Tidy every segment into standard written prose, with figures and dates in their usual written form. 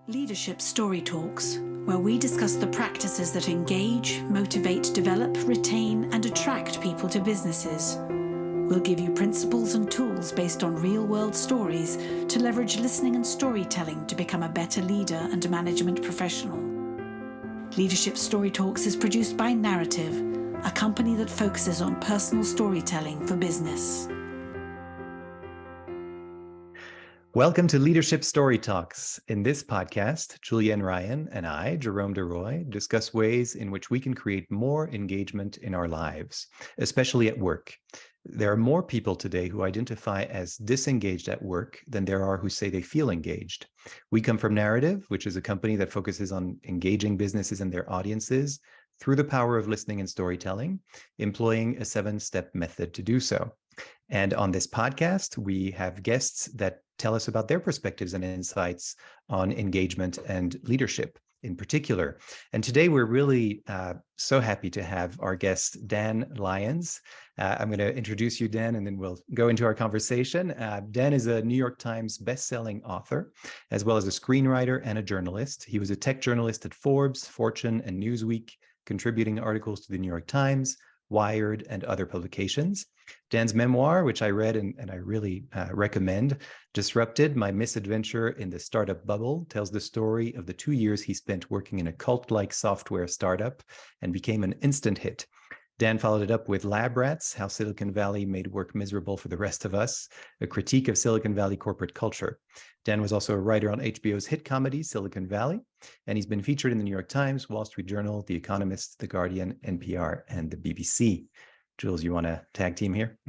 Leadership Story Talks, where we discuss the practices that engage, motivate, develop, retain, and attract people to businesses. We'll give you principles and tools based on real-world stories to leverage listening and storytelling to become a better leader and management professional. Leadership Story Talks is produced by Narrative, a company that focuses on personal storytelling for business. Welcome to Leadership Story Talks. In this podcast, Julienne Ryan and I, Jerome DeRoy, discuss ways in which we can create more engagement in our lives, especially at work. There are more people today who identify as disengaged at work than there are who say they feel engaged. We come from Narrative, which is a company that focuses on engaging businesses and their audiences through the power of listening and storytelling, employing a 7-step method to do so. And on this podcast, we have guests that tell us about their perspectives and insights on engagement and leadership in particular. And today we're really so happy to have our guest, Dan Lyons. I'm going to introduce you, Dan, and then we'll go into our conversation. Dan is a New York Times bestselling author, as well as a screenwriter and a journalist. He was a tech journalist at Forbes, Fortune, and Newsweek, contributing articles to the New York Times, Wired, and other publications. Dan's memoir, which I read and I really recommend, Disrupted: My Misadventure in the Startup Bubble, tells the story of the 2 years he spent working in a cult-like software startup and became an instant hit. Dan followed it up with Lab Rats: How Silicon Valley Made Work Miserable for the Rest of Us, a critique of Silicon Valley corporate culture. Dan was also a writer on HBO's hit comedy, Silicon Valley, and he's been featured in the New York Times, Wall Street Journal, The Economist, The Guardian, NPR, and the BBC. Jules, you want to tag team here?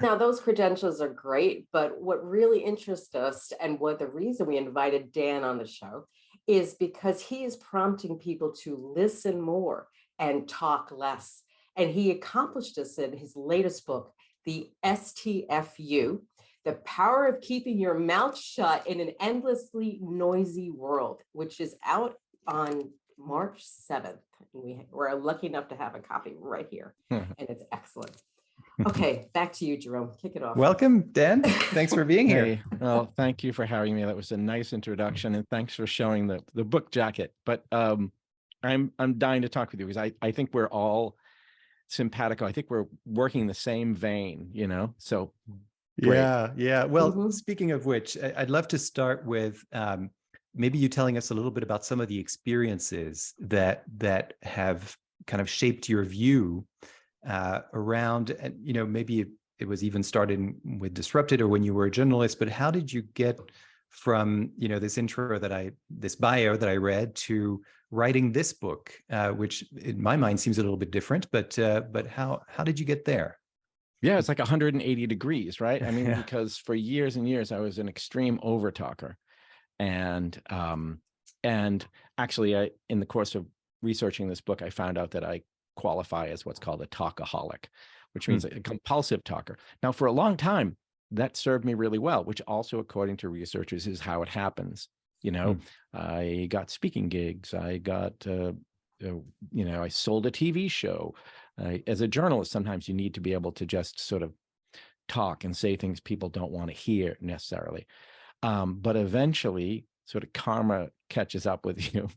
Now, those credentials are great, but what really interests us and what the reason we invited Dan on the show is because he is prompting people to listen more and talk less. And he accomplished this in his latest book, the STFU, The Power of Keeping Your Mouth Shut in an Endlessly Noisy World, which is out on March 7th. We're lucky enough to have a copy right here, and it's excellent. Okay, back to you, Jerome. Kick it off. Welcome, Dan. Thanks for being here. Hey, well, thank you for having me. That was a nice introduction, and thanks for showing the book jacket. But I'm dying to talk with you because I think we're all simpatico. I think we're working the same vein, you know. So great. Yeah. Well, speaking of which, I'd love to start with maybe you telling us a little bit about some of the experiences that have kind of shaped your view around, and maybe it was even started with Disrupted or when you were a journalist, but how did you get from this this bio that I read to writing this book, which in my mind seems a little bit different, but how did you get there? Yeah, it's like 180 degrees, right? I mean, Yeah. Because for years and years I was an extreme overtalker. And actually, in the course of researching this book, I found out that I qualify as what's called a talkaholic, which means a compulsive talker. Now, for a long time, that served me really well, which also, according to researchers, is how it happens. I got speaking gigs. I got, I sold a TV show. As a journalist, sometimes you need to be able to just sort of talk and say things people don't want to hear necessarily. But eventually sort of karma catches up with you,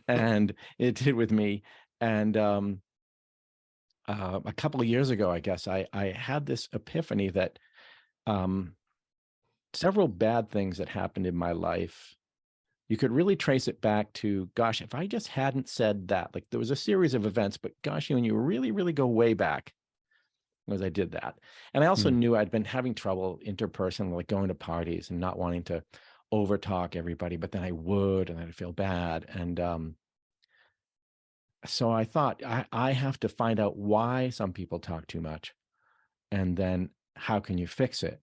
and it did with me. And a couple of years ago, I guess, I had this epiphany that several bad things that happened in my life, you could really trace it back to, gosh, if I just hadn't said that, like there was a series of events, but gosh, when you really, really go way back, was I did that. And I also knew I'd been having trouble interpersonally, like going to parties and not wanting to overtalk everybody, but then I would, and I'd feel bad. And so I thought, I have to find out why some people talk too much, and then how can you fix it?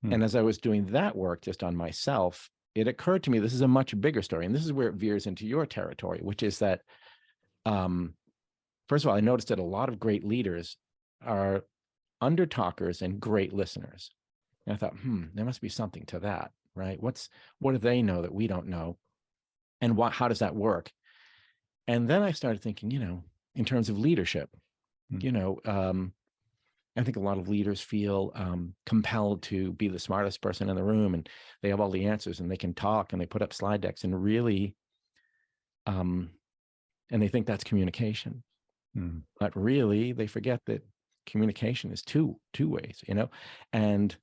And as I was doing that work just on myself, it occurred to me, this is a much bigger story. And this is where it veers into your territory, which is that, first of all, I noticed that a lot of great leaders are under talkers and great listeners. And I thought, there must be something to that, right? What do they know that we don't know? And how does that work? And then I started thinking, in terms of leadership, I think a lot of leaders feel compelled to be the smartest person in the room, and they have all the answers, and they can talk, and they put up slide decks, and really, and they think that's communication. But really, they forget that communication is two ways, and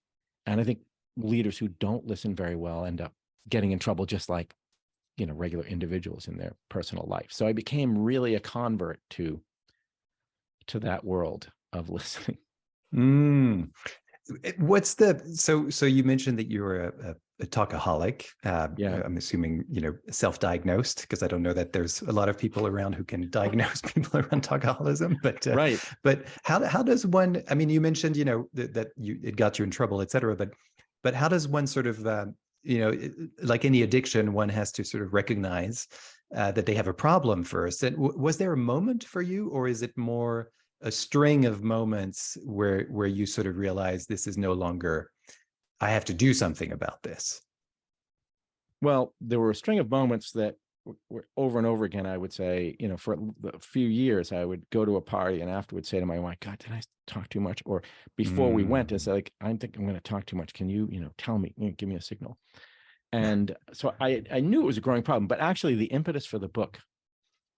I think leaders who don't listen very well end up getting in trouble, just like regular individuals in their personal life. So I became really a convert to that world of listening. What's so you mentioned that you were a talkaholic. Yeah. I'm assuming, self-diagnosed, because I don't know that there's a lot of people around who can diagnose people around talkaholism. But Right. But how does one? I mean, you mentioned that it got you in trouble, et cetera. But how does one sort of like any addiction, one has to sort of recognize that they have a problem first. And was there a moment for you, or is it more a string of moments where you sort of realize this is no longer, I have to do something about this? Well, there were a string of moments that were over and over again. I would say, for a few years, I would go to a party and afterwards say to my wife, God, did I talk too much? Or before we went, it's like, I think I'm going to talk too much. Can you, tell me, give me a signal. And so I knew it was a growing problem, but actually the impetus for the book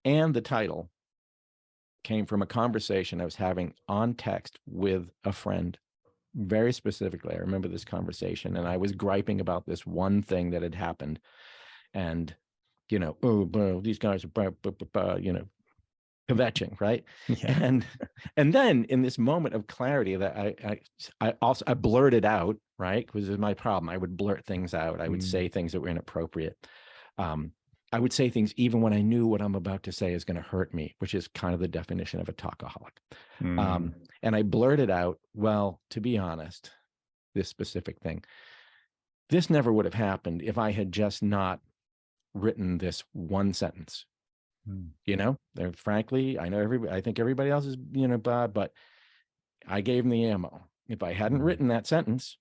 and the title came from a conversation I was having on text with a friend. Very specifically, I remember this conversation, and I was griping about this one thing that had happened. And, these guys are, kvetching, right? Yeah. And then in this moment of clarity that I blurted out, right? Because it was my problem. I would blurt things out. I would say things that were inappropriate. I would say things even when I knew what I'm about to say is going to hurt me, which is kind of the definition of a talkaholic. And I blurted out, well, to be honest, this specific thing, this never would have happened if I had just not written this one sentence. Frankly, I think everybody else is, bad, but I gave them the ammo. If I hadn't written that sentence,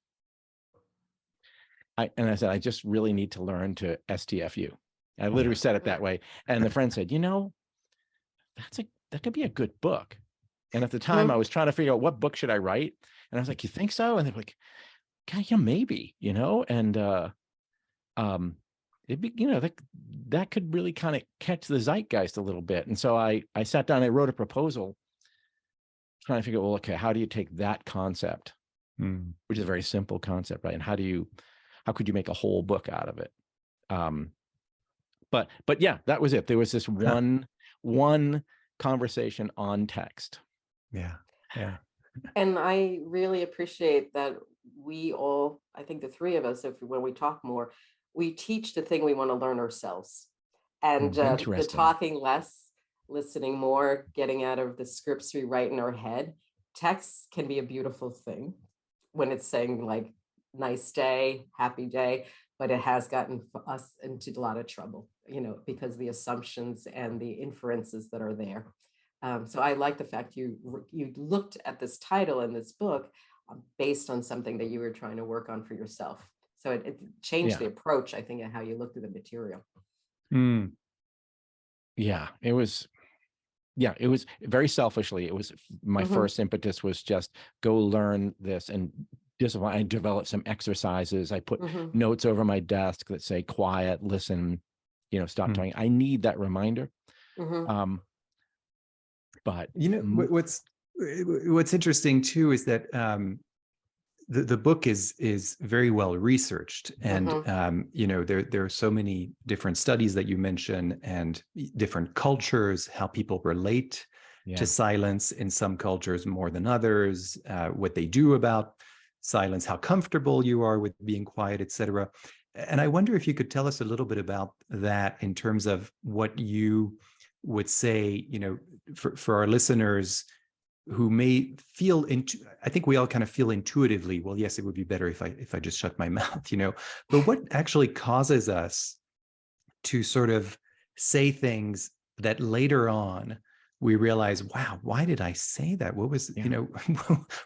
I said, I just really need to learn to STFU. I literally said it that way. And the friend said, that could be a good book. And at the time I was trying to figure out what book should I write. And I was like, you think so? And they're like, God, yeah, maybe, and it'd be, that could really kind of catch the zeitgeist a little bit. And so I sat down, I wrote a proposal trying to figure out, well, okay, how do you take that concept, which is a very simple concept, right? And how could you make a whole book out of it? But yeah, that was it. There was this one conversation on text. Yeah. And I really appreciate that we all, I think the three of us, when we talk more, we teach the thing we want to learn ourselves. And the talking less, listening more, getting out of the scripts we write in our head. Text can be a beautiful thing when it's saying like, nice day, happy day, but it has gotten us into a lot of trouble, because the assumptions and the inferences that are there. So I like the fact you looked at this title in this book based on something that you were trying to work on for yourself. So it changed the approach, I think, at how you looked at the material. Yeah, it was very selfishly. It was my first impetus was just go learn this and discipline. I developed some exercises. I put notes over my desk that say quiet, listen, stop talking. I need that reminder. But what's interesting too is that the book is very well researched, and there are so many different studies that you mention, and different cultures, how people relate to silence in some cultures more than others, what they do about silence, how comfortable you are with being quiet, etc. And I wonder if you could tell us a little bit about that in terms of what you would say, for our listeners who may feel I think we all kind of feel intuitively, well, yes, it would be better if I just shut my mouth, but what actually causes us to sort of say things that later on we realize, wow, why did I say that? What was,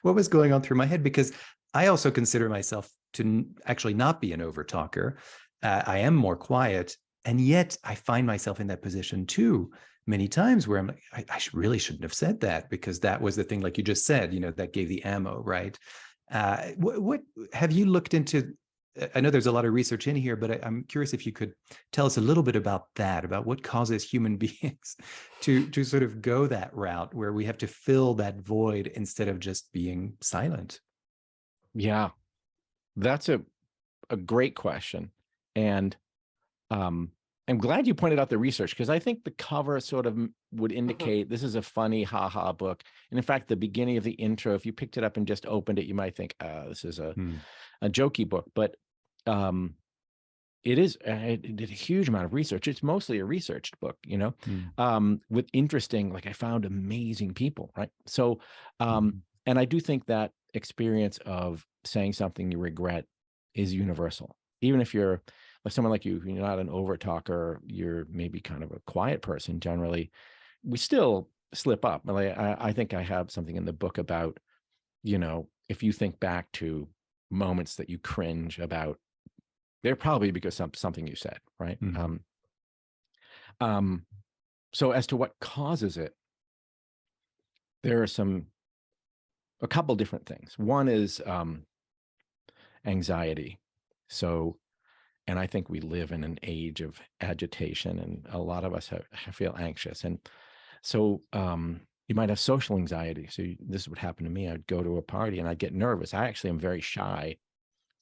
what was going on through my head? Because I also consider myself to actually not be an overtalker. I am more quiet. And yet I find myself in that position too, many times where I'm like, really shouldn't have said that, because that was the thing, like you just said, that gave the ammo, right? What have you looked into? I know there's a lot of research in here, but I'm curious if you could tell us a little bit about that, about what causes human beings to sort of go that route where we have to fill that void instead of just being silent. Yeah, that's a great question. And I'm glad you pointed out the research, because I think the cover sort of would indicate this is a funny haha book. And in fact, the beginning of the intro, if you picked it up and just opened it, you might think, this is a jokey book. But it is, it did a huge amount of research. It's mostly a researched book, with interesting, like I found amazing people, right? So, and I do think that experience of saying something you regret is universal. Even if you're like someone like you're not an over talker, you're maybe kind of a quiet person generally, we still slip up. Like, I think I have something in the book about, if you think back to moments that you cringe about, they're probably because something you said, right? So as to what causes it, there are a couple different things. One is anxiety. So, and I think we live in an age of agitation, and a lot of us feel anxious. And so you might have social anxiety. So this would happen to me. I'd go to a party and I'd get nervous. I actually am very shy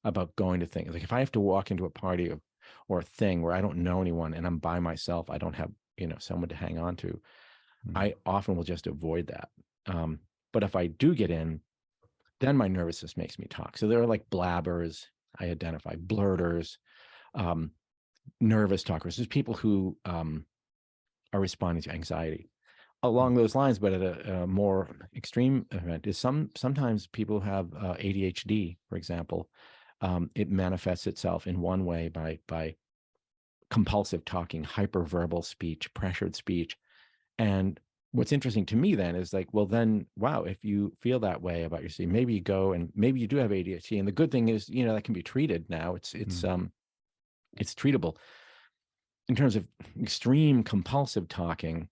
about going to things. Like if I have to walk into a party or a thing where I don't know anyone and I'm by myself, I don't have, someone to hang on to, I often will just avoid that. But if I do get in, then my nervousness makes me talk. So there are like blabbers, I identify, blurters, nervous talkers. There's people who are responding to anxiety. Along those lines, but at a more extreme event, is sometimes people who have ADHD, for example. It manifests itself in one way by compulsive talking, hyperverbal speech, pressured speech. And what's interesting to me then is like, well, then, wow, if you feel that way about yourself, maybe you go and maybe you do have ADHD. And the good thing is, that can be treated now. It's treatable. In terms of extreme compulsive talking,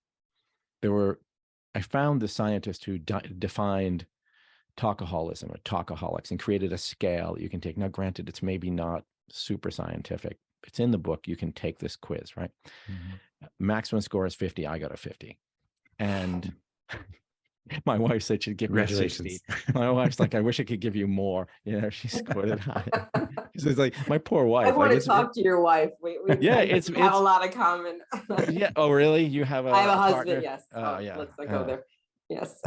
I found the scientist who defined talkaholism or talkaholics and created a scale you can take. Now, granted, it's maybe not super scientific. It's in the book. You can take this quiz, right? Maximum score is 50. I got a 50. And my wife said she'd give me a 60. My wife's like, I wish I could give you more. She scored it high. It's like, my poor wife. I want to talk to your wife. We have a lot of common. Yeah. Oh, really? You have I have a husband. partner? Yes. Yeah. Let's not go there. Yes.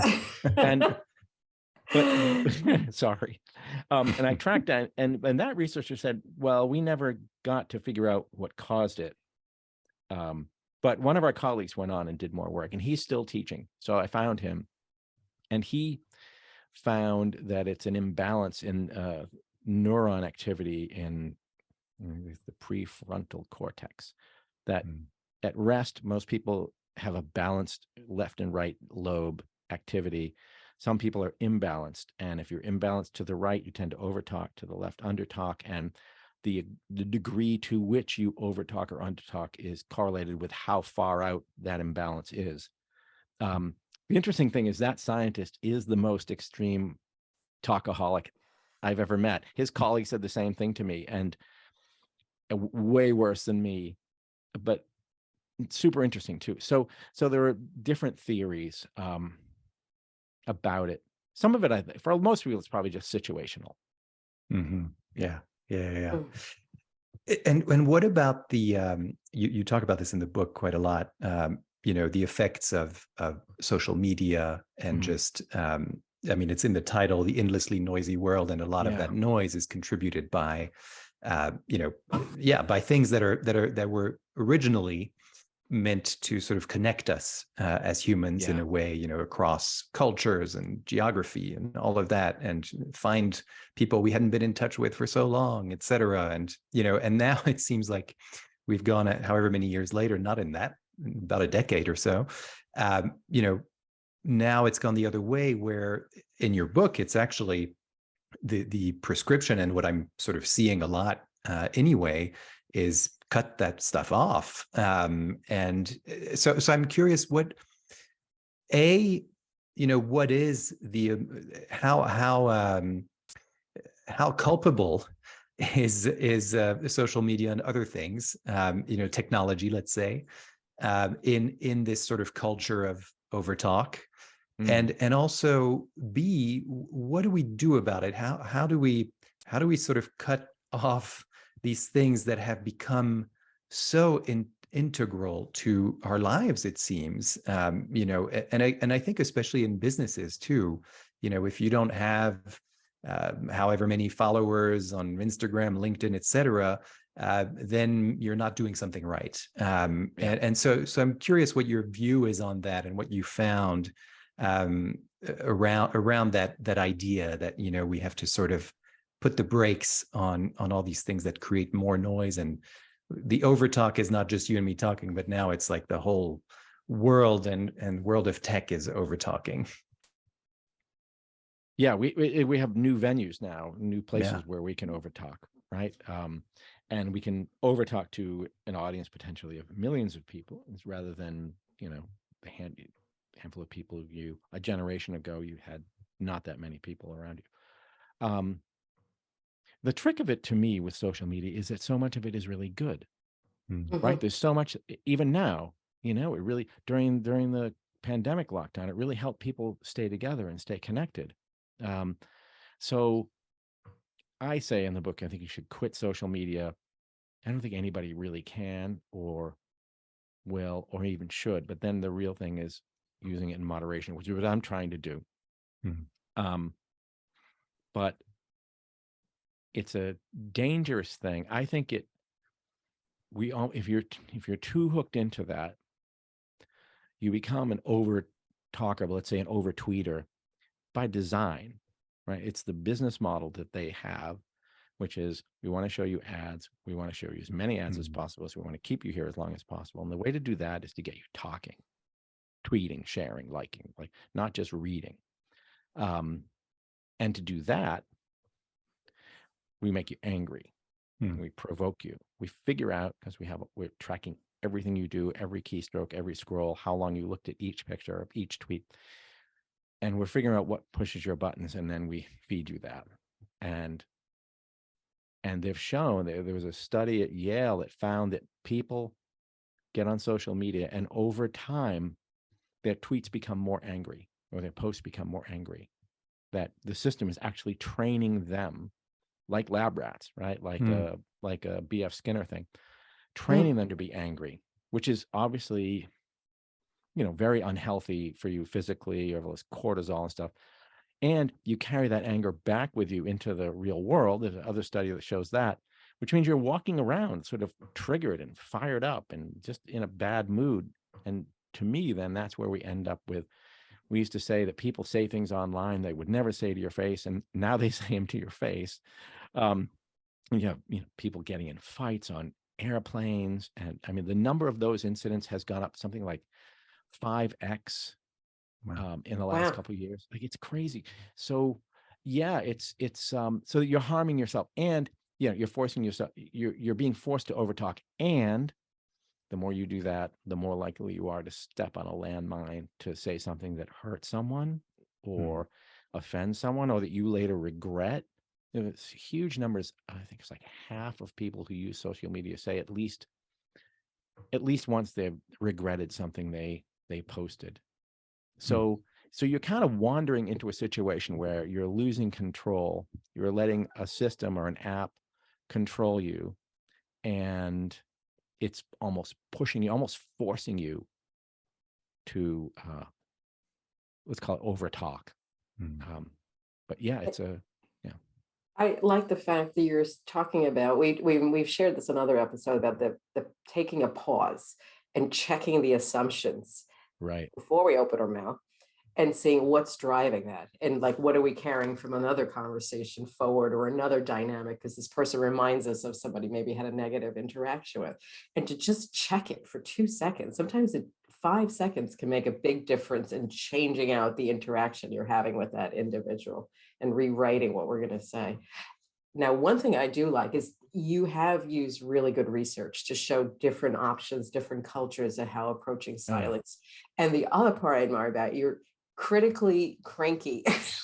But sorry. And I tracked that, and that researcher said, well, we never got to figure out what caused it. But one of our colleagues went on and did more work, and he's still teaching. So I found him, and he found that it's an imbalance in neuron activity in the prefrontal cortex, that at rest, most people have a balanced left and right lobe activity. Some people are imbalanced. And if you're imbalanced to the right, you tend to overtalk, to the left, undertalk. And the degree to which you overtalk or undertalk is correlated with how far out that imbalance is. The interesting thing is that scientist is the most extreme talkaholic I've ever met. His colleague said the same thing to me, and way worse than me, but super interesting too. So there are different theories about it. Some of it, I think, for most people, it's probably just situational. Yeah. And what about the you talk about this in the book quite a lot, the effects of social media and just it's in the title, The Endlessly Noisy World, and a lot of that noise is contributed by by things that were originally meant to sort of connect us as humans in a way, across cultures and geography and all of that, and find people we hadn't been in touch with for so long, et cetera. And, and now it seems like we've gone however many years later, not in that, about a decade or so, now it's gone the other way, where in your book, it's actually the prescription, and what I'm sort of seeing a lot anyway, is cut that stuff off. And so I'm curious, what is the how culpable is social media and other things, technology, let's say, in this sort of culture of overtalk, and also B, what do we do about it? How do we sort of cut off these things that have become so integral to our lives, it seems, and I think especially in businesses too, if you don't have however many followers on Instagram, LinkedIn, etc., then you're not doing something right. And so I'm curious what your view is on that and what you found around that idea that, we have to sort of put the brakes on all these things that create more noise. And the overtalk is not just you and me talking, but now it's like the whole world and world of tech is overtalking. Yeah, we have new venues now, new places where we can overtalk, right? And we can overtalk to an audience potentially of millions of people, rather than, the handful of people a generation ago, you had not that many people around you. The trick of it to me with social media is that so much of it is really good, right? There's so much, even now, it really, during the pandemic lockdown, it really helped people stay together and stay connected. So I say in the book, I think you should quit social media. I don't think anybody really can or will or even should, but then the real thing is using it in moderation, which is what I'm trying to do. But it's a dangerous thing. I think if you're too hooked into that, you become an over talker, let's say an over tweeter by design, right? It's the business model that they have, which is, we want to show you ads. We want to show you as many ads as possible. So we want to keep you here as long as possible. And the way to do that is to get you talking, tweeting, sharing, liking, like not just reading. And to do that, we make you angry. We provoke you. We figure out, because we're tracking everything you do, every keystroke, every scroll, how long you looked at each picture of each tweet. And we're figuring out what pushes your buttons, and then we feed you that. And they've shown, there was a study at Yale that found that people get on social media, and over time, their tweets become more angry, or their posts become more angry. That the system is actually training them, like lab rats, right? Like a B.F. Skinner thing, training them to be angry, which is obviously, very unhealthy for you physically, or less cortisol and stuff. And you carry that anger back with you into the real world. There's another study that shows that, which means you're walking around sort of triggered and fired up and just in a bad mood. And to me, then that's where we end up with, we used to say that people say things online they would never say to your face, and now they say them to your face. You have people getting in fights on airplanes, and I mean the number of those incidents has gone up something like 5x in the last couple of years. Like, it's crazy. So yeah, it's so you're harming yourself, and you're forcing yourself. You're being forced to overtalk, and the more you do that, the more likely you are to step on a landmine, to say something that hurts someone or offends someone, or that you later regret. It's huge numbers. I think it's like half of people who use social media say at least once they've regretted something they posted. So you're kind of wandering into a situation where you're losing control. You're letting a system or an app control you, and it's almost pushing you, almost forcing you to let's call it overtalk. But yeah, I like the fact that you're talking about, we've shared this in another episode about the taking a pause and checking the assumptions right before we open our mouth, and seeing what's driving that, and like, what are we carrying from another conversation forward, or another dynamic, because this person reminds us of somebody maybe had a negative interaction with, and to just check it for 2 seconds. Sometimes 5 seconds can make a big difference in changing out the interaction you're having with that individual and rewriting what we're going to say. Now, one thing I do like is, you have used really good research to show different options, different cultures, and how approaching silence. And the other part I admire about you're critically cranky,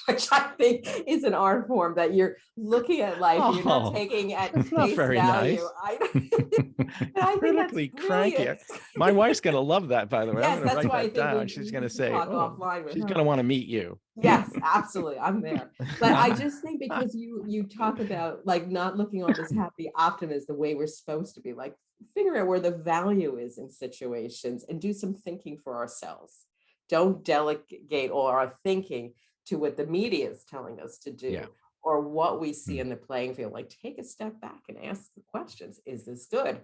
which I think is an art form, that you're looking at life and you're not taking at that's not face very value. nice. I think Critically that's cranky. brilliant. My wife's going to love that, by the way. Yes, I'm going to that's write why I that think down. She's going to say, talk offline with she's her. going to want to meet you. Yes, absolutely. I'm there. But I just think because you talk about like not looking on this happy optimism the way we're supposed to be, like figure out where the value is in situations and do some thinking for ourselves. Don't delegate all our thinking to what the media is telling us to do or what we see in the playing field. Like take a step back and ask the questions. Is this good?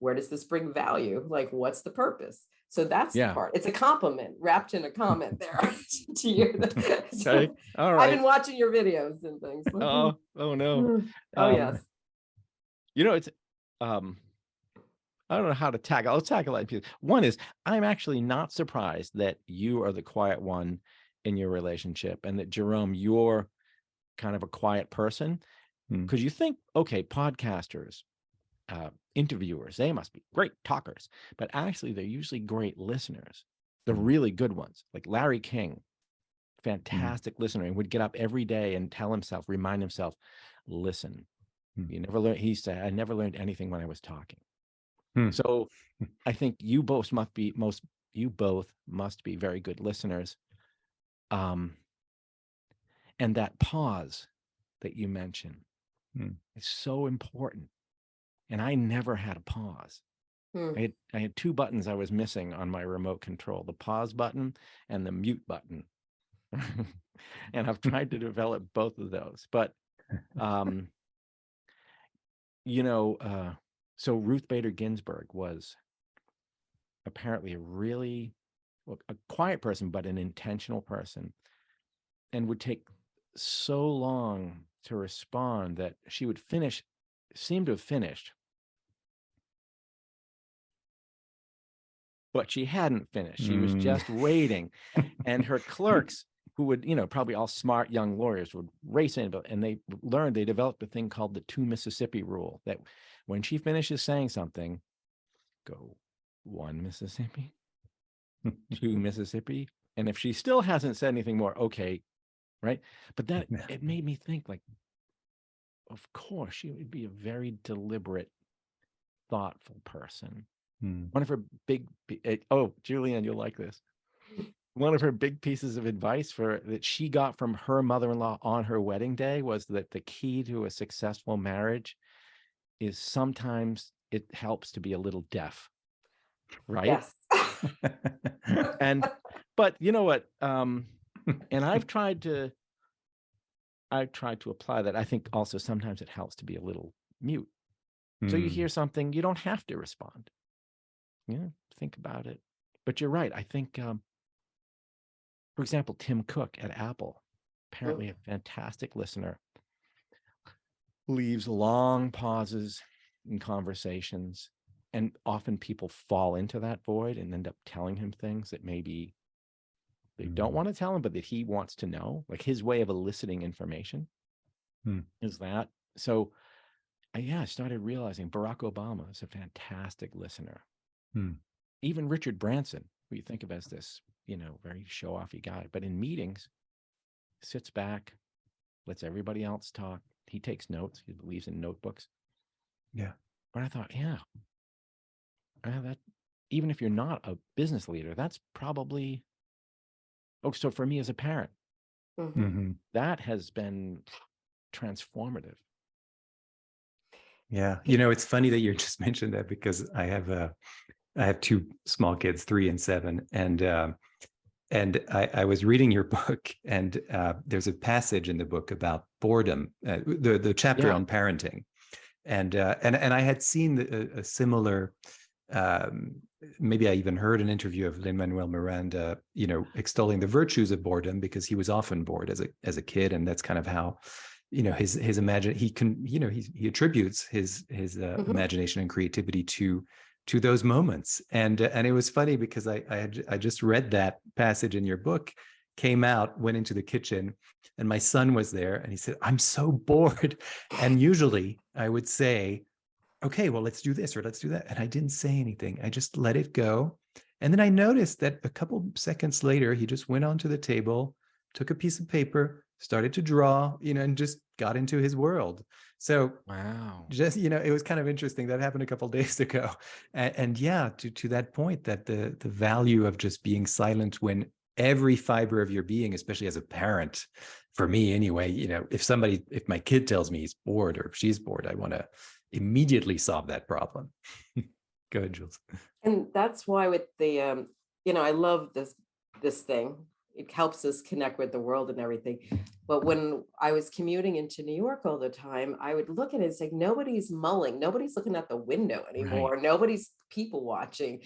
Where does this bring value? Like, what's the purpose? So that's the part. It's a compliment wrapped in a comment there to you. So Okay. All right. I've been watching your videos and things. Oh no. Yes. You know, it's I don't know how to tackle. I'll tackle that. One is I'm actually not surprised that you are the quiet one in your relationship, and that Jerome, you're kind of a quiet person, because you think, okay, podcasters, interviewers, they must be great talkers, but actually they're usually great listeners. The really good ones, like Larry King, fantastic listener, and would get up every day and remind himself, listen, you never learn. He said, I never learned anything when I was talking. So I think you both must be very good listeners. And that pause that you mentioned is so important. And I never had a pause. I had two buttons I was missing on my remote control, the pause button and the mute button. And I've tried to develop both of those. But, so Ruth Bader Ginsburg was apparently a quiet person, but an intentional person, and would take so long to respond that she would seem to have finished, but she hadn't finished. She was just waiting. And her clerks, who would, probably all smart young lawyers, would race in, and they developed a thing called the 2 Mississippi rule, that when she finishes saying something, go 1 Mississippi, 2 Mississippi. And if she still hasn't said anything more, okay, right? But that, it made me think, like, of course, she would be a very deliberate, thoughtful person. One of her Julienne, you'll like this. One of her big pieces of advice that she got from her mother-in-law on her wedding day was that the key to a successful marriage is sometimes it helps to be a little deaf, right? Yes. But you know what? And I've tried to apply that. I think also sometimes it helps to be a little mute. So you hear something, you don't have to respond. Think about it. But you're right. I think, for example, Tim Cook at Apple, apparently a fantastic listener, leaves long pauses in conversations, and often people fall into that void and end up telling him things that maybe they don't want to tell him, but that he wants to know. Like his way of eliciting information is that. So I started realizing Barack Obama is a fantastic listener. Even Richard Branson, who you think of as this, very show-offy guy, but in meetings, sits back, lets everybody else talk. He takes notes. He believes in notebooks. Yeah. But I thought, that even if you're not a business leader, that's probably. So for me as a parent, that has been transformative. Yeah. It's funny that you just mentioned that, because I have 2 small kids, 3 and 7. And I was reading your book, and there's a passage in the book about boredom, the chapter on parenting. And I had seen a similar, maybe I even heard an interview of Lin-Manuel Miranda, extolling the virtues of boredom, because he was often bored as a kid. And that's kind of how, his he attributes his imagination and creativity to those moments. And it was funny because I just read that passage in your book, came out, went into the kitchen, and my son was there, and he said, "I'm so bored." And usually I would say, "Okay, well, let's do this or let's do that." And I didn't say anything. I just let it go. And then I noticed that a couple seconds later, he just went onto the table, took a piece of paper, started to draw, and just got into his world. So Wow. just, it was kind of interesting. That happened a couple of days ago. And yeah, to that point, that the value of just being silent when every fiber of your being, especially as a parent, for me anyway, if my kid tells me he's bored or if she's bored, I want to immediately solve that problem. Go ahead, Jules. And that's why with the, I love this thing. It helps us connect with the world and everything. But when I was commuting into New York all the time, I would look at it and say, nobody's mulling, nobody's looking out the window anymore, nobody's people watching.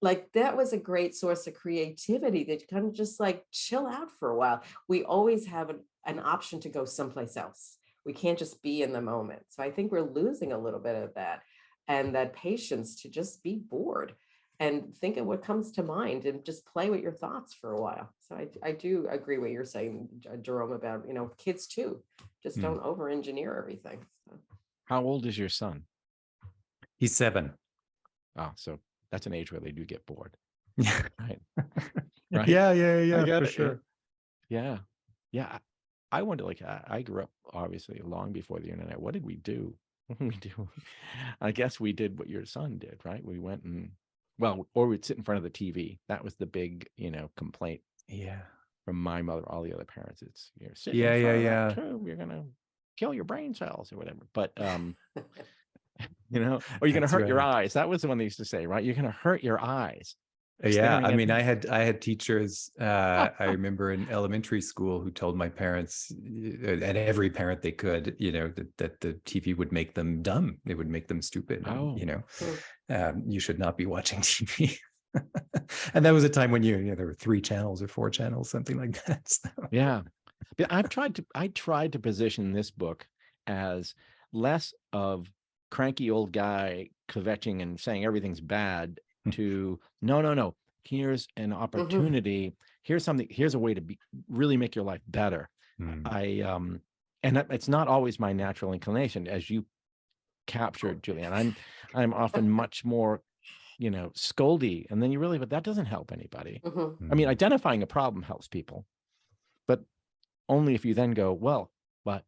Like that was a great source of creativity that you kind of just like chill out for a while. We always have an option to go someplace else. We can't just be in the moment. So I think we're losing a little bit of that and that patience to just be bored and think of what comes to mind and just play with your thoughts for a while. So I do agree what you're saying, Jerome, about, kids too, just don't over-engineer everything. So. How old is your son? He's 7. Oh, so that's an age where they do get bored. Yeah. Right. Right. Yeah, for sure. Yeah. Yeah. I wonder, like, I grew up obviously long before the internet. What did we do? What did we do? I guess we did what your son did, right? We went and, or we'd sit in front of the TV. That was the big, complaint. Yeah. From my mother, all the other parents. It's you're sitting Yeah, in front of yeah. that tube, you're gonna kill your brain cells or whatever. But or you're gonna That's hurt your right. eyes. That was the one they used to say, right? You're gonna hurt your eyes. Yeah, staring I at mean, the- I had teachers, I remember in elementary school, who told my parents, and every parent they could, that the TV would make them dumb. It would make them stupid. Oh. You should not be watching TV. And that was a time when there were 3 channels or 4 channels, something like that. So. Yeah. But I tried to position this book as less of cranky old guy kvetching and saying everything's bad to no. Here's an opportunity. Here's something. Here's a way to really make your life better. And it's not always my natural inclination, as you captured, Julienne. I'm often much more, scoldy, and then but that doesn't help anybody. I mean, identifying a problem helps people, but only if you then go, well, but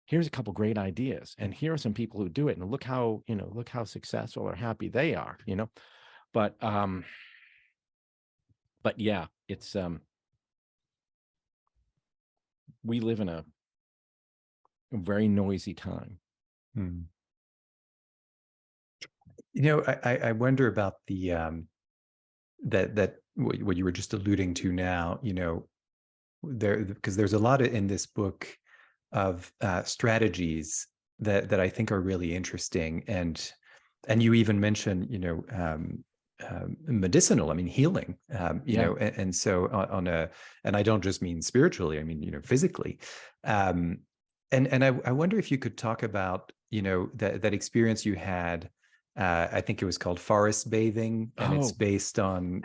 here's a couple great ideas, and here are some people who do it, and look how successful or happy they are, But yeah, it's we live in a very noisy time. I wonder about the that what you were just alluding to now, because there's a lot in this book of strategies that I think are really interesting, and you even mentioned medicinal, I mean healing, and so and I don't just mean spiritually, I mean physically, and I wonder if you could talk about that experience you had. I think it was called forest bathing, and it's based on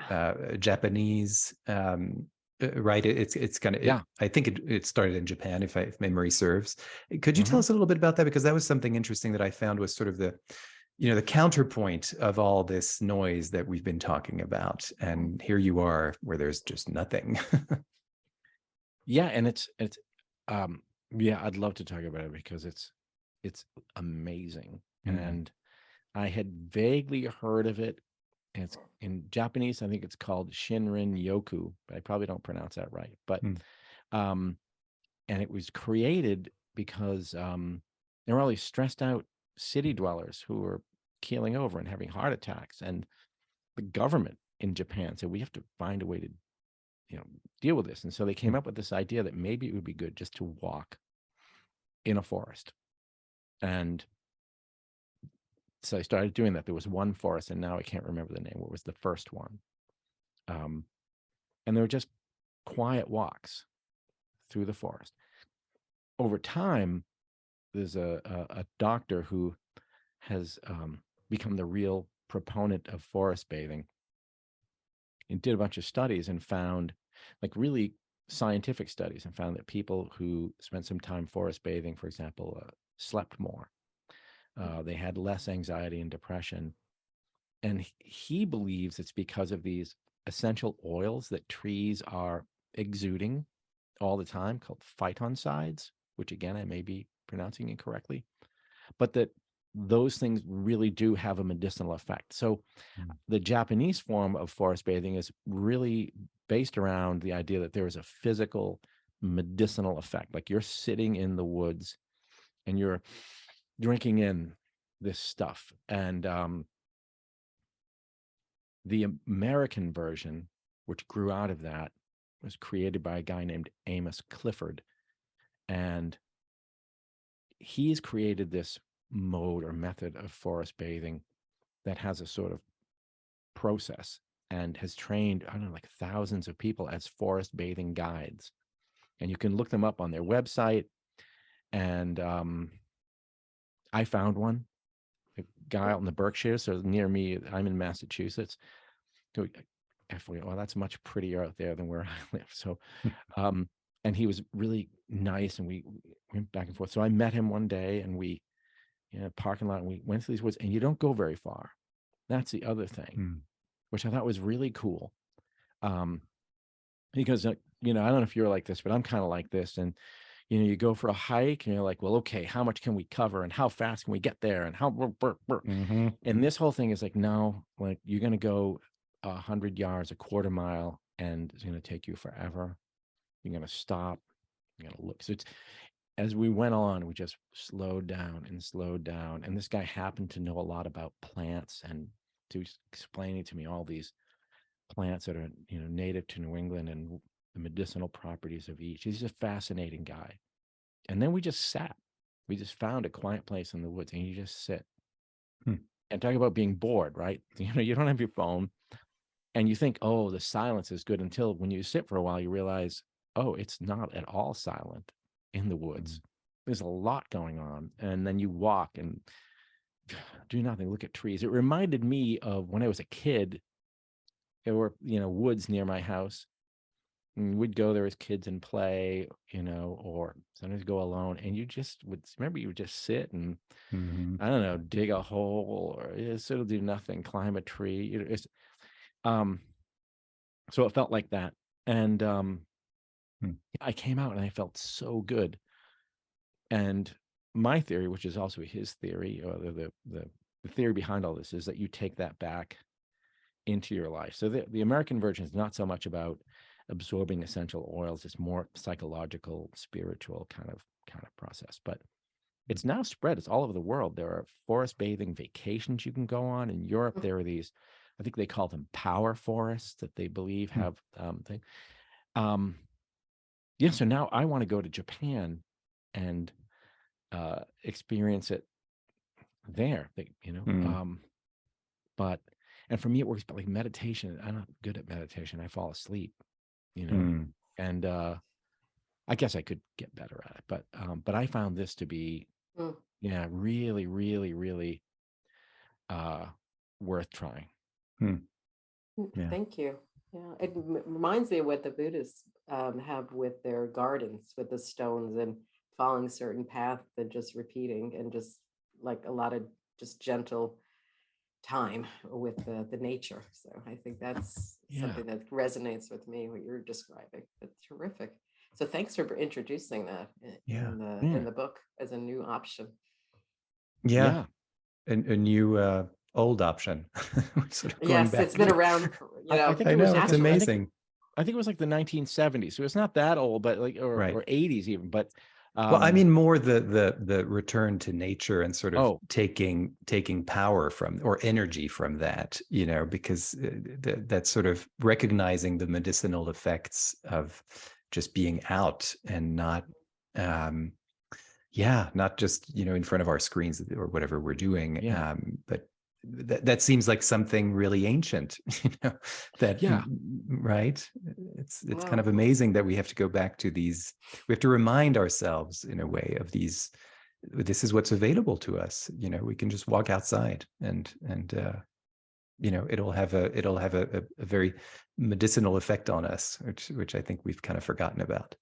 Japanese. Right, it's kind of I think it started in Japan, if memory serves. Could you tell us a little bit about that, because that was something interesting that I found was sort of the the counterpoint of all this noise that we've been talking about, and here you are where there's just nothing. Yeah, and it's I'd love to talk about it because it's amazing. And I had vaguely heard of it. It's in Japanese, I think it's called Shinrin Yoku, but I probably don't pronounce that right. But and it was created because there were all these stressed out city dwellers who were keeling over and having heart attacks, and the government in Japan said, we have to find a way to deal with this. And so they came up with this idea that maybe it would be good just to walk in a forest. And so I started doing that. There was one forest, and now I can't remember the name. What was the first one? And they were just quiet walks through the forest. Over time, there's a doctor who has become the real proponent of forest bathing, and did a bunch of studies and found like really scientific studies, and found that people who spent some time forest bathing, for example, slept more. They had less anxiety and depression. And he believes it's because of these essential oils that trees are exuding all the time, called phytoncides, which again, I may be pronouncing incorrectly, but that those things really do have a medicinal effect. So the Japanese form of forest bathing is really based around the idea that there is a physical medicinal effect. Like you're sitting in the woods and you're drinking in this stuff. And the American version, which grew out of that, was created by a guy named Amos Clifford. And he's created this mode or method of forest bathing that has a sort of process, and has trained, I don't know, like thousands of people as forest bathing guides. And you can look them up on their website. And I found one, a guy out in the Berkshires, so near me. I'm in Massachusetts. So I thought, well, that's much prettier out there than where I live. So, and he was really nice, and we went back and forth. So I met him one day, and we, parking lot, and we went to these woods, and you don't go very far. That's the other thing, which I thought was really cool. Because, I don't know if you're like this, but I'm kind of like this. And, you go for a hike and you're like, well, okay, how much can we cover and how fast can we get there? And how, and this whole thing is like, no, like you're going to go 100 yards, a quarter mile, and it's going to take you forever. You're going to stop, you're going to look. So it's, as we went on, we just slowed down and slowed down. And this guy happened to know a lot about plants, and to explaining to me all these plants that are, native to New England and the medicinal properties of each. He's a fascinating guy. And then we just sat. We just found a quiet place in the woods, and you just sit. And talk about being bored, right? You don't have your phone, and you think, oh, the silence is good, until when you sit for a while, you realize, oh, it's not at all silent in the woods. There's a lot going on. And then you walk and do nothing, look at trees. It reminded me of when I was a kid. There were, woods near my house. And we'd go there as kids and play, or sometimes go alone. And you just would just sit and, I don't know, dig a hole, or sort of do nothing, climb a tree. So it felt like that. And I came out and I felt so good. And my theory, which is also his theory, or the theory behind all this, is that you take that back into your life. So the American version is not so much about absorbing essential oils. It's more psychological, spiritual kind of process. But it's now spread. It's all over the world. There are forest bathing vacations you can go on. In Europe, there are these, I think they call them power forests, that they believe have thing. So now I want to go to Japan and experience it there. But and for me it works, but like meditation, I'm not good at meditation. I fall asleep, and I guess I could get better at it. But I found this to be really, really, really worth trying. Yeah. Thank you. Yeah, it reminds me of what the Buddhists have with their gardens, with the stones and following certain path and just repeating, and just like a lot of just gentle time with the nature. So I think that's something that resonates with me, what you're describing. It's terrific. So thanks for introducing that in the book as a new option. A new old option. Sort of going back. It's been around. I think I know, it's amazing. I think it was like the 1970s, so it's not that old, but like or 80s even. But well, I mean more the return to nature and sort of taking power from, or energy from that, because that's sort of recognizing the medicinal effects of just being out and not not just in front of our screens or whatever we're doing, but that seems like something really ancient, right? It's kind of amazing that we have to go back to these. We have to remind ourselves in a way of these. This is what's available to us. We can just walk outside and it'll have a very medicinal effect on us, which I think we've kind of forgotten about.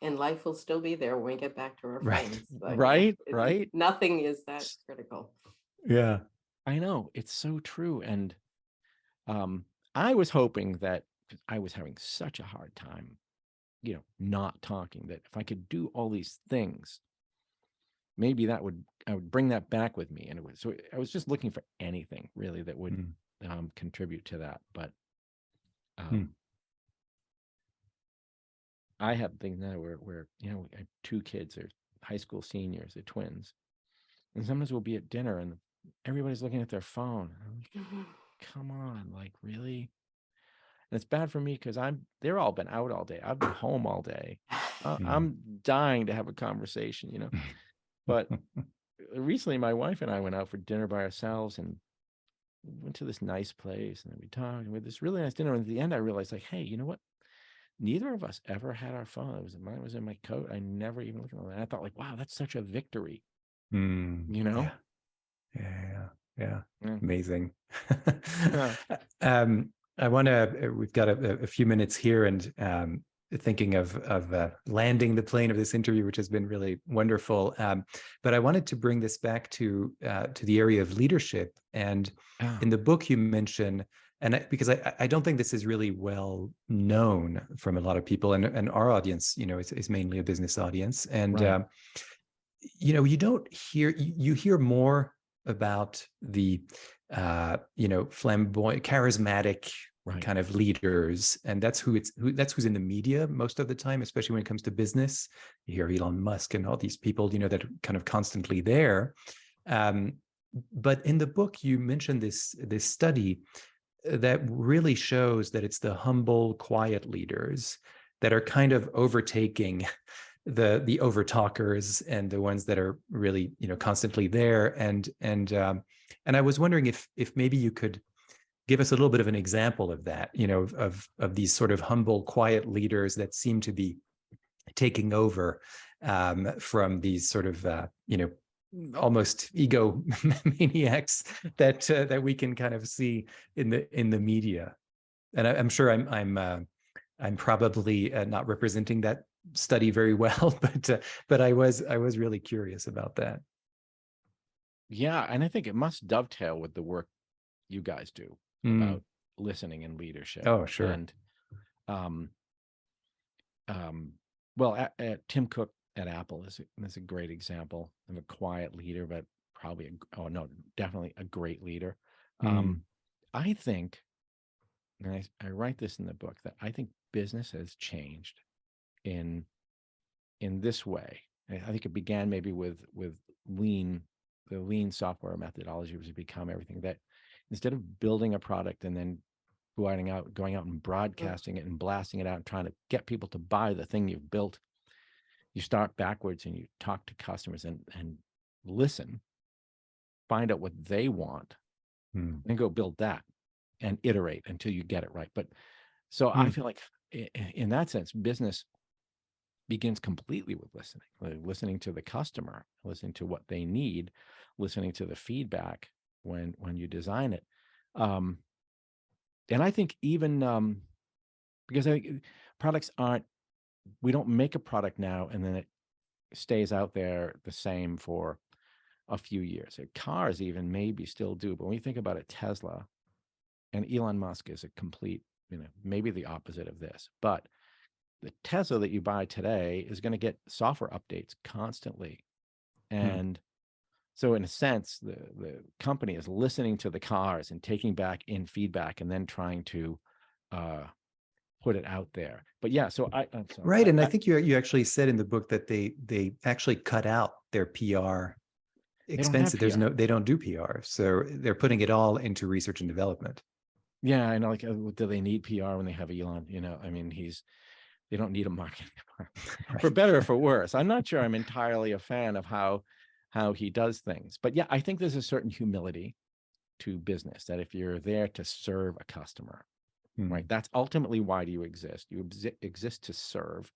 And life will still be there when we get back to our Right. phones. But Right. nothing is that critical. Yeah. I know, it's so true. And I was hoping that, 'cause I was having such a hard time, not talking, that if I could do all these things, maybe I would bring that back with me. And so I was just looking for anything really that would contribute to that. But I have things now where I have 2 kids, they're high school seniors, they're twins, and sometimes we'll be at dinner and everybody's looking at their phone. I'm like, come on, like, really? And it's bad for me because they're all been out all day. I've been home all day. I'm dying to have a conversation. But recently my wife and I went out for dinner by ourselves and went to this nice place, and then we talked, and we had this really nice dinner. And at the end I realized, like, hey, you know what? Neither of us ever had our phone. Mine was in my coat. I never even looked at it. And I thought, like, wow, that's such a victory. Yeah. Amazing. We've got a few minutes here, and thinking of landing the plane of this interview, which has been really wonderful. But I wanted to bring this back to the area of leadership. And in the book you mention, because I don't think this is really well known from a lot of people, and our audience, is mainly a business audience. And, right. you hear more about the, flamboyant, charismatic kind of leaders, and that's who's in the media most of the time, especially when it comes to business. You hear Elon Musk and all these people, that are kind of constantly there. But in the book, you mentioned this study that really shows that it's the humble, quiet leaders that are kind of overtaking the overtalkers and the ones that are really, constantly there. And I was wondering if maybe you could give us a little bit of an example of that, of these sort of humble, quiet leaders that seem to be taking over from these sort of, almost ego maniacs that we can kind of see in the media. And I'm sure I'm probably not representing that study very well, but I was really curious about that. Yeah, and I think it must dovetail with the work you guys do about listening and leadership. Oh, sure. And well, Tim Cook at Apple is a great example of a quiet leader, but probably definitely a great leader. I think, and I write this in the book, that I think business has changed in this way. I think it began maybe with lean, the lean software methodology was to become everything, that instead of building a product and then going out and broadcasting it and blasting it out and trying to get people to buy the thing you've built, you start backwards and you talk to customers and listen, find out what they want, and go build that and iterate until you get it right. But so I feel like in that sense, business begins completely with listening to the customer, listening to what they need, listening to the feedback when you design it. And I think even because I think products we don't make a product now and then it stays out there the same for a few years. Cars even maybe still do, but when you think about a Tesla, and Elon Musk is a complete, maybe the opposite of this, but the Tesla that you buy today is going to get software updates constantly. And so in a sense, the company is listening to the cars and taking back in feedback and then trying to put it out there. But yeah, so I'm sorry. Right. And I think you actually said in the book that they actually cut out their PR expenses. They don't do PR. So they're putting it all into research and development. Yeah, I know. Like, do they need PR when they have Elon? I mean, they don't need a marketing department, for better or for worse. I'm not sure I'm entirely a fan of how he does things. But yeah, I think there's a certain humility to business, that if you're there to serve a customer, right, that's ultimately why do you exist. You exist to serve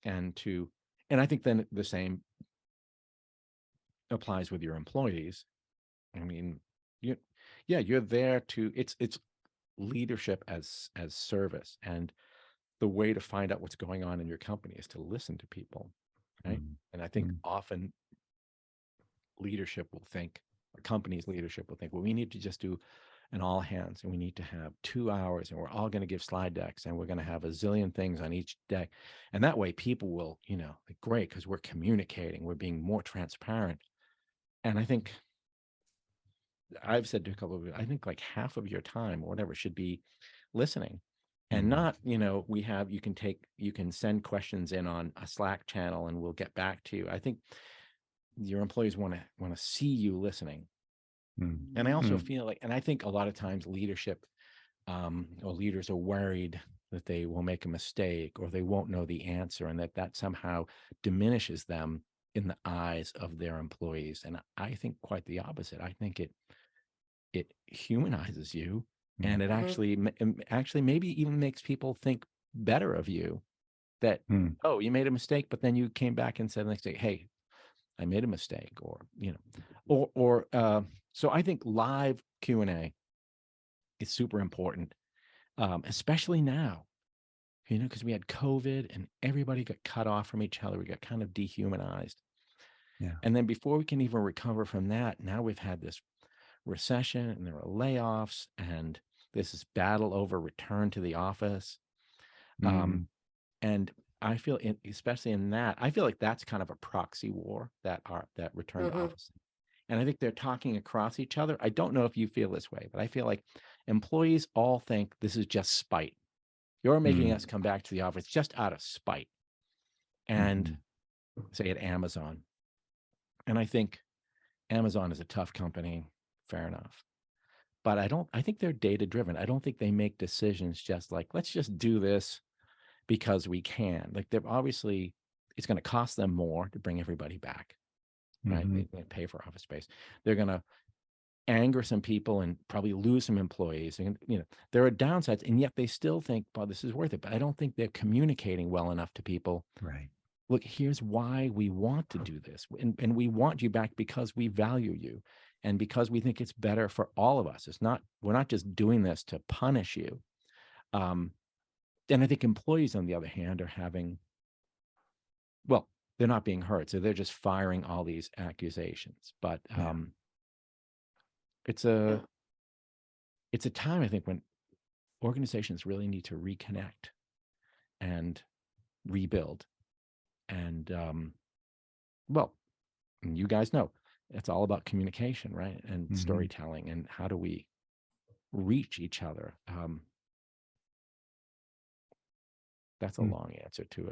and I think then the same applies with your employees. I mean, you Yeah, you're there to, it's leadership as service. And the way to find out what's going on in your company is to listen to people, right? And I think often leadership will think, a company's leadership will think, well, we need to just do an all hands, and we need to have 2 hours, and we're all going to give slide decks, and we're going to have a zillion things on each deck. And that way people will, like, great, because we're communicating, we're being more transparent. And I think I've said to a couple of you, I think like half of your time or whatever should be listening, and not, you can send questions in on a Slack channel and we'll get back to you. I think your employees want to see you listening. And I also feel like, and I think a lot of times leadership or leaders are worried that they will make a mistake or they won't know the answer, and that somehow diminishes them in the eyes of their employees. And I think quite the opposite. I think it humanizes you, and it actually maybe even makes people think better of you, that, oh, you made a mistake, but then you came back and said the next day, hey, I made a mistake, or so I think live Q&A is super important, especially now, because we had COVID and everybody got cut off from each other. We got kind of dehumanized. Yeah. And then before we can even recover from that, now we've had this recession and there are layoffs and there's this battle over return to the office. And I feel, especially in that, I feel like that's kind of a proxy war, that return to office. And I think they're talking across each other. I don't know if you feel this way, but I feel like employees all think this is just spite. You're making us come back to the office just out of spite. And say at Amazon. And I think Amazon is a tough company, fair enough. But I think they're data driven. I don't think they make decisions just like, let's just do this because we can. Like, they're obviously, it's going to cost them more to bring everybody back, right? They pay for office space. They're going to anger some people and probably lose some employees. And, there are downsides, and yet they still think, well, this is worth it. But I don't think they're communicating well enough to people. Right. Look, here's why we want to do this. And we want you back because we value you and because we think it's better for all of us. We're not just doing this to punish you. And I think employees, on the other hand, are having, well, they're not being heard. So they're just firing all these accusations. But it's a time, I think, when organizations really need to reconnect and rebuild. And well, you guys know it's all about communication, right? And storytelling, and how do we reach each other? That's a long answer to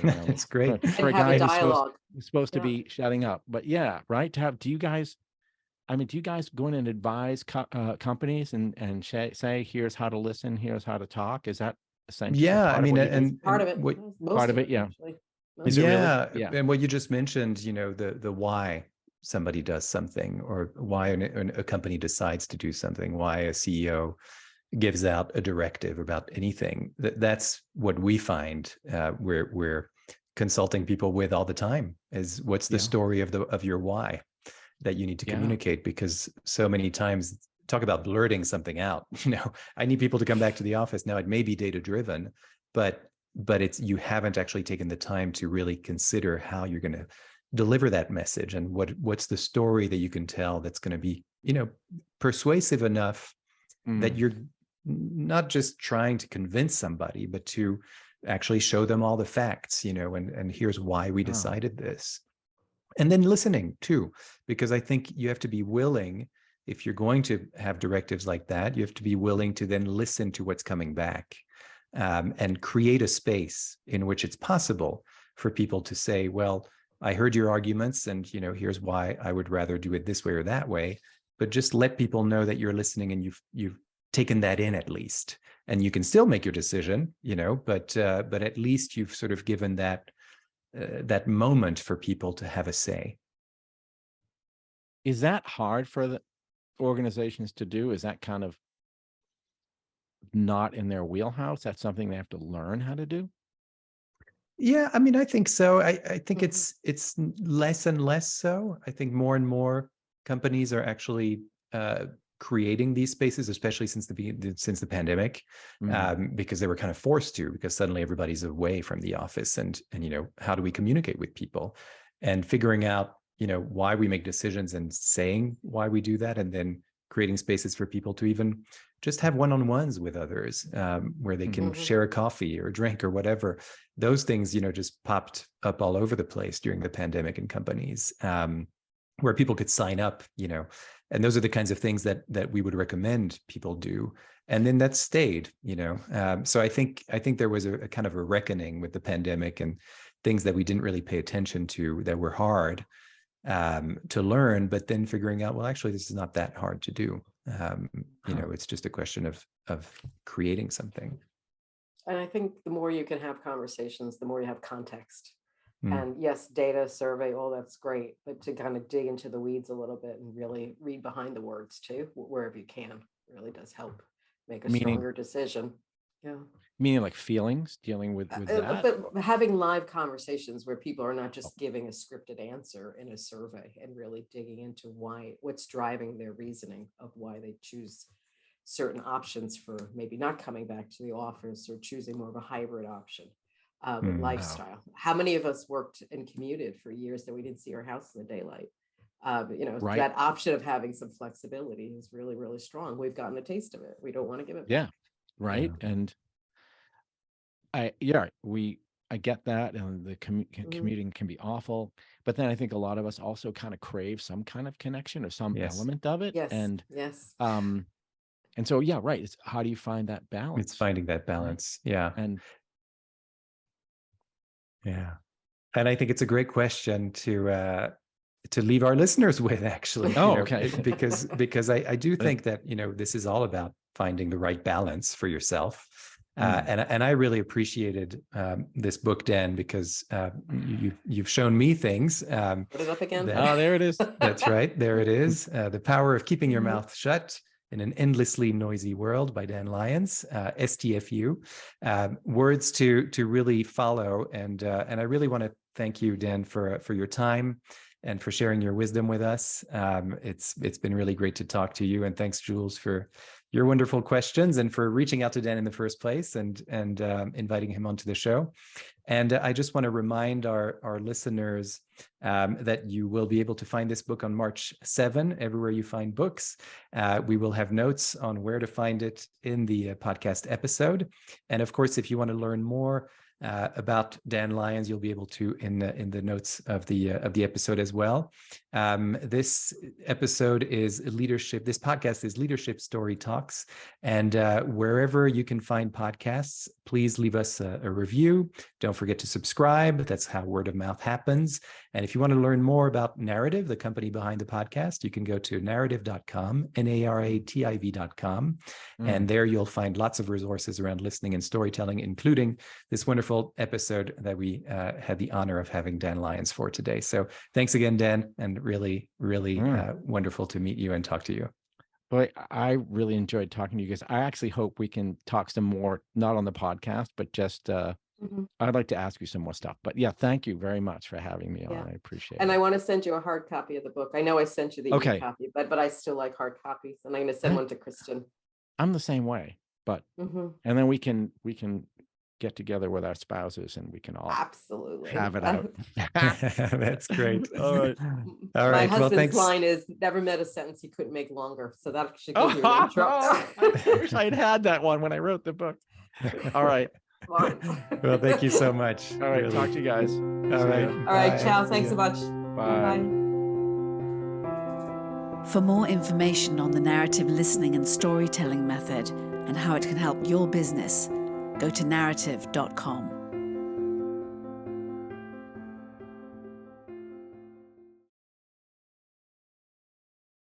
That's great. For a have guy a dialogue. who's supposed to be shutting up. But yeah, right. Do you guys go in and advise companies and say, here's how to listen, here's how to talk? Is that essentially? Yeah, I mean, and Part of it. Part of it, yeah. Actually. Is it really? Yeah. And what you just mentioned, the why somebody does something, or why a company decides to do something, why a CEO gives out a directive about anything. That's what we find we're consulting people with all the time, is what's the story of your why that you need to communicate, because so many times, talk about blurting something out. I need people to come back to the office. Now, it may be data driven, but it's, you haven't actually taken the time to really consider how you're going to deliver that message, and what's the story that you can tell that's going to be, persuasive enough that you're not just trying to convince somebody, but to actually show them all the facts, and here's why we decided this. And then listening too, because I think you have to be willing, if you're going to have directives like that, you have to be willing to then listen to what's coming back, and create a space in which it's possible for people to say, well, I heard your arguments, and here's why I would rather do it this way or that way. But just let people know that you're listening, and you've taken that in at least, and you can still make your decision, but at least you've sort of given that moment for people to have a say. Is that hard for the organizations to do? Is that kind of not in their wheelhouse? That's something they have to learn how to do? Yeah, I mean, I think so. I think it's less and less so. I think more and more companies are actually creating these spaces, especially since the pandemic, because they were kind of forced to, because suddenly everybody's away from the office, and how do we communicate with people, and figuring out why we make decisions and saying why we do that, and then creating spaces for people to even just have one-on-ones with others, where they can share a coffee or a drink or whatever. Those things, just popped up all over the place during the pandemic in companies, where people could sign up, and those are the kinds of things that we would recommend people do. And then that stayed, so I think there was a kind of a reckoning with the pandemic and things that we didn't really pay attention to that were hard to learn, but then figuring out, well, actually, this is not that hard to do. It's just a question of creating something. And I think the more you can have conversations, the more you have context. And yes, data, survey, all that's great, but to kind of dig into the weeds a little bit and really read behind the words too, wherever you can, really does help make a stronger decision. Yeah. Meaning like feelings, dealing with that? But having live conversations where people are not just giving a scripted answer in a survey, and really digging into what's driving their reasoning of why they choose certain options for maybe not coming back to the office, or choosing more of a hybrid option. Lifestyle. How many of us worked and commuted for years that we didn't see our house in the daylight? Right. That option of having some flexibility is really, really strong. We've gotten a taste of it. We don't want to give it back. Right. Yeah. And I get that, and the commuting can be awful, but then I think a lot of us also kind of crave some kind of connection or some element of it. Yes. And and so right. It's how do you find that balance? It's finding that balance. Yeah. And I think it's a great question to leave our listeners with, actually. Okay. Because I do think that this is all about finding the right balance for yourself. And I really appreciated this book, Dan, because you've shown me things. Put it up again. There it is. That's right. There it is. The Power of Keeping Your Mouth Shut in an Endlessly Noisy World by Dan Lyons, STFU. Words to really follow. And I really want to thank you, Dan, for your time and for sharing your wisdom with us. It's been really great to talk to you. And thanks, Jules, for your wonderful questions and for reaching out to Dan in the first place and inviting him onto the show. And I just want to remind our listeners that you will be able to find this book on March 7, everywhere you find books. We will have notes on where to find it in the podcast episode. And of course, if you want to learn more about Dan Lyons, you'll be able to in the notes of the episode as well. This episode is leadership. This podcast is Leadership Story Talks, and wherever you can find podcasts, please leave us a review. Don't forget to subscribe. That's how word of mouth happens. And if you want to learn more about Narrative, the company behind the podcast, you can go to narrative.com, NARATIV.com, and there you'll find lots of resources around listening and storytelling, including this wonderful episode that we had the honor of having Dan Lyons for today. So thanks again, Dan, and really, really wonderful to meet you and talk to you. Boy, I really enjoyed talking to you guys. I actually hope we can talk some more, not on the podcast, but just I'd like to ask you some more stuff. But yeah, thank you very much for having me on. I appreciate it. And I want to send you a hard copy of the book. I know I sent you the e-copy, but I still like hard copies, and I'm going to send one to Kristen. I'm the same way, but and then we can get together with our spouses and we can all absolutely have it out. That's great. All right. My husband's line is, never met a sentence he couldn't make longer. So that should give you an intro. I wish I'd had that one when I wrote the book. All right. Well, thank you so much. All right. Really. Talk to you guys. All right. All right. Ciao. Thanks so much. Bye. For more information on the narrative listening and storytelling method and how it can help your business, go to narrative.com.